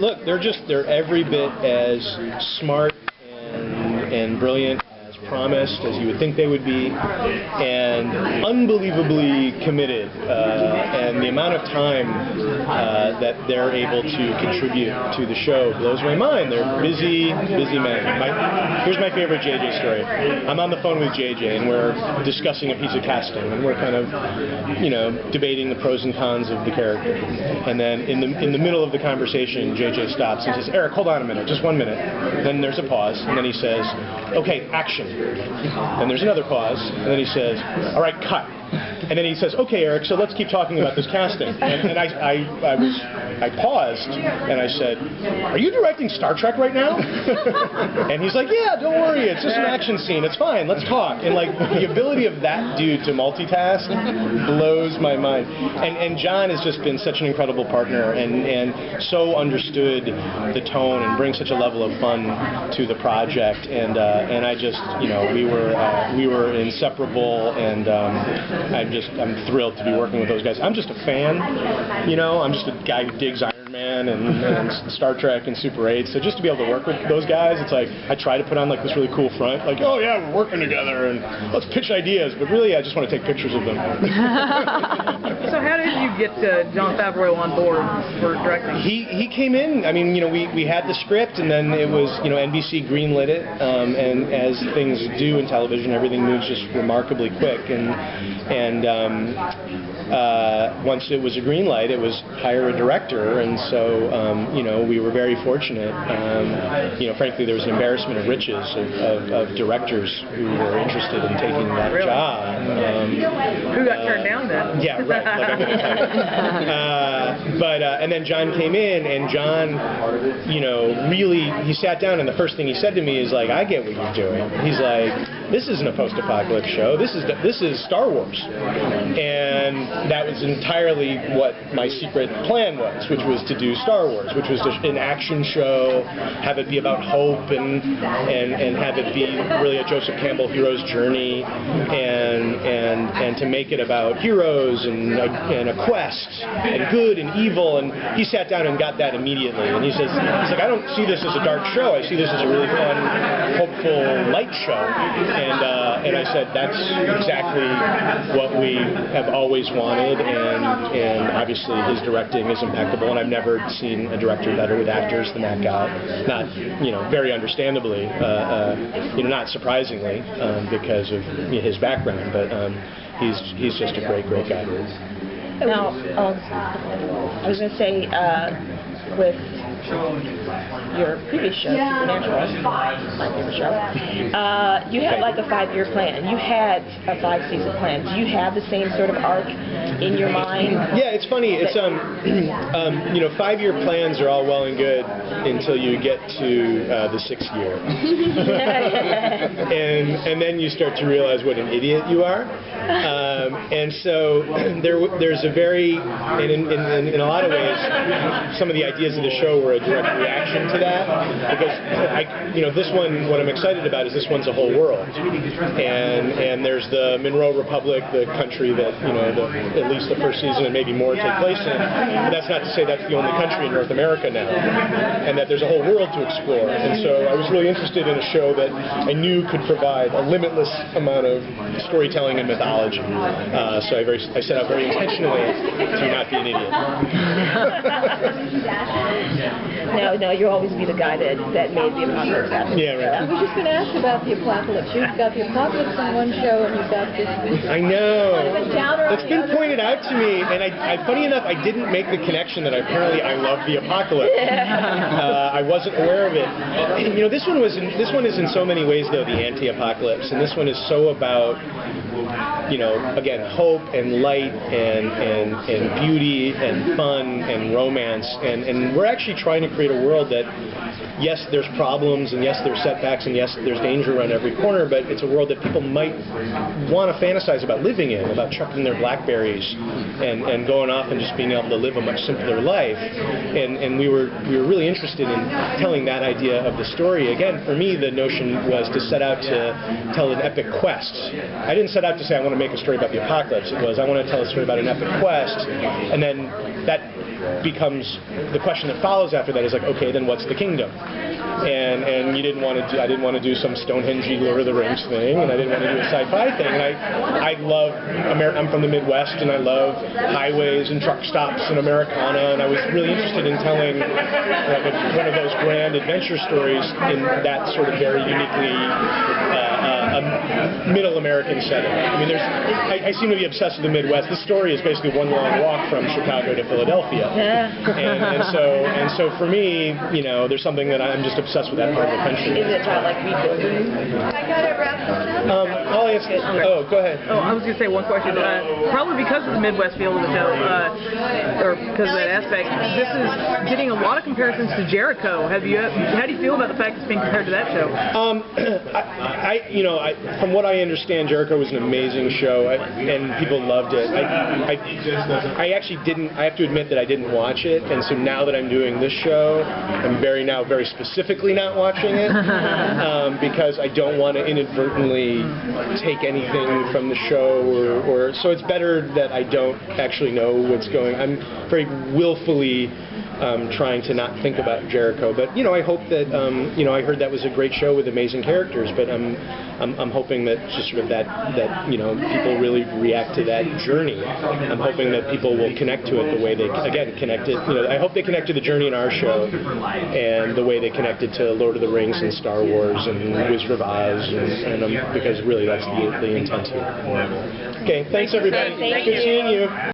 look, they're every bit as smart and brilliant as promised, as you would think they would be, and unbelievably committed. And the amount of time that they're able to contribute to the show blows my mind. They're busy men. Here's my favorite JJ story. I'm on the phone with JJ, and we're discussing a piece of casting, and we're kind of, debating the pros and cons of the character. And then in the middle of the conversation, JJ stops and says, "Eric, hold on a minute, just 1 minute." Then there's a pause, and then he says, "Okay, action." And there's another pause, and then he says, "All right, cut." And then he says, "Okay, Eric, so let's keep talking about this casting." And I paused, and I said, "Are you directing Star Trek right now?" And he's like, "Yeah, don't worry, it's just an action scene, it's fine, let's talk." And like, the ability of that dude to multitask blows my mind. And Jon has just been such an incredible partner, and so understood the tone and brings such a level of fun to the project. And I just, we were inseparable, and I'm thrilled to be working with those guys. I'm just a fan, I'm just a guy who digs Iron Man and Star Trek and Super 8, so just to be able to work with those guys, it's like, I try to put on like this really cool front, like, oh yeah, we're working together, and let's pitch ideas, but really I just want to take pictures of them. So how did you get Jon Favreau on board for directing? He came in, I mean, we had the script, and then it was, NBC greenlit it, and as things do in television, everything moves just remarkably quick, and once it was a green light, it was hire a director, and so we were very fortunate. Frankly, there was an embarrassment of riches of directors who were interested in taking that job. Who got turned down then? Yeah, right. And then Jon came in, and Jon, really, he sat down, and the first thing he said to me is like, "I get what you're doing." He's like, "This isn't a post-apocalypse show. This is Star Wars." And that was entirely what my secret plan was, which was to do Star Wars, which was an action show, have it be about hope, and have it be really a Joseph Campbell hero's journey, and to make it about heroes and a quest and good and evil. And he sat down and got that immediately, and he's like, "I don't see this as a dark show. I see this as a really fun, hopeful, light show." And I said, "That's exactly what we have always wanted," and obviously his directing is impeccable, and I've never seen a director better with actors than that guy. Not, very understandably, not surprisingly, because of his background, but he's just a great guy. Now, I was going to say, with your previous show, Supernatural, my favorite show, you had like a 5-year plan. You had a 5-season plan. Do you have the same sort of arc in your mind? Yeah, it's funny. It's 5-year plans are all well and good until you get to the 6th year, and then you start to realize what an idiot you are. And so there's a very, in a lot of ways, some of the ideas of the show were a direct reaction to that, because this one, what I'm excited about is this one's a whole world, and there's the Monroe Republic, the country that at least the first season and maybe more take place in. But that's not to say that's the only country in North America now, and that there's a whole world to explore. And so I was really interested in a show that I knew could provide a limitless amount of storytelling and mythology. So I set out very intentionally to not be an idiot. No, you'll always be the guy that made the apocalypse happen. Yeah, right. I was just going to ask about the apocalypse. You've got the apocalypse on one show, and you've got this. I know. Kind of a downer on It's the been other. pointed out to me, and funny enough, I didn't make the connection that apparently I love the apocalypse. I wasn't aware of it. This one is in so many ways though the anti-apocalypse, and this one is so about again, hope and light and beauty and fun and romance, and we're actually trying to create a world that yes, there's problems, and yes, there's setbacks, and yes, there's danger around every corner, but it's a world that people might want to fantasize about living in, about chucking their BlackBerries and going off and just being able to live a much simpler life. And we were really interested in telling that idea of the story. Again, for me, the notion was to set out to tell an epic quest. I didn't set out to say I want to make a story about the apocalypse. It was I want to tell a story about an epic quest, and then that becomes the question that follows after that is like, okay, then what's the kingdom? And you didn't want to do, I didn't want to do some Stonehenge Lord of the Rings thing, and I didn't want to do a sci-fi thing. And I love I'm from the Midwest, and I love highways and truck stops and Americana, and I was really interested in telling one of those grand adventure stories in that sort of very uniquely middle American setting. I mean, I seem to be obsessed with the Midwest. This story is basically one long walk from Chicago to Philadelphia. And so for me, you know, there's something that I'm just obsessed with that part of the country. Is it about like rebuilding? I got it wrapped up. I'll ask. Oh, go ahead. Oh, I was going to say one question. Probably because of the Midwest feel of the show, or because of that aspect, this is getting a lot of comparisons to Jericho. How do you feel about the fact it's being compared to that show? From what I understand, Jericho was an amazing show, and people loved it. I actually didn't. I have to admit that I didn't watch it, and so now that I'm doing this show, I'm very specifically not watching it because I don't want to inadvertently take anything from the show, or so it's better that I don't actually know what's going. I'm very willfully trying to not think about Jericho, but you know, I hope that I heard that was a great show with amazing characters, but I'm hoping that just sort of that people really react to that journey. I'm hoping that people will connect to it the way they connected. I hope they connect to the journey in our show and the way they connected to Lord of the Rings and Star Wars and Wizard of Oz, and because really that's the intent here. Okay, thanks everybody. Thank Good you. seeing you.